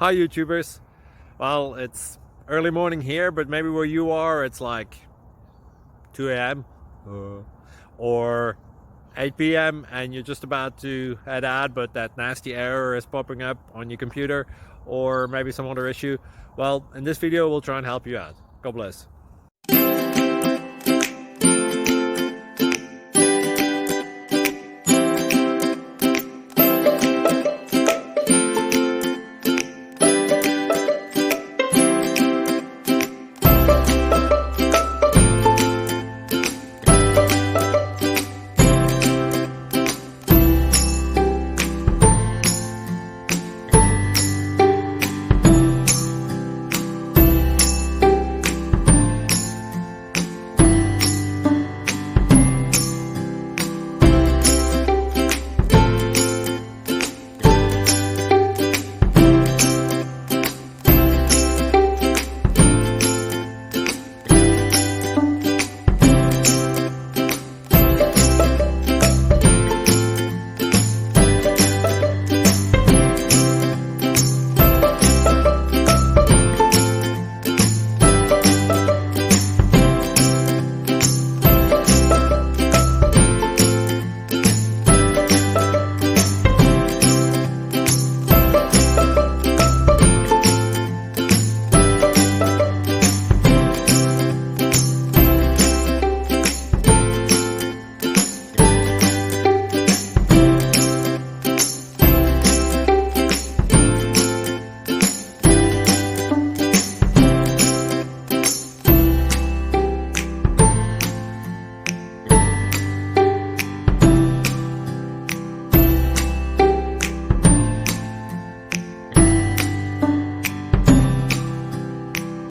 Hi YouTubers. Well, it's early morning here, but maybe where you are it's like 2 a.m. or 8 p.m. and you're just about to head out, but that nasty error is popping up on your computer, or maybe some other issue. Well, in this video we'll try and help you out. God bless.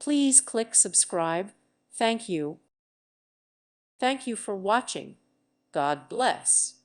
Please click subscribe. Thank you. Thank you for watching. God bless.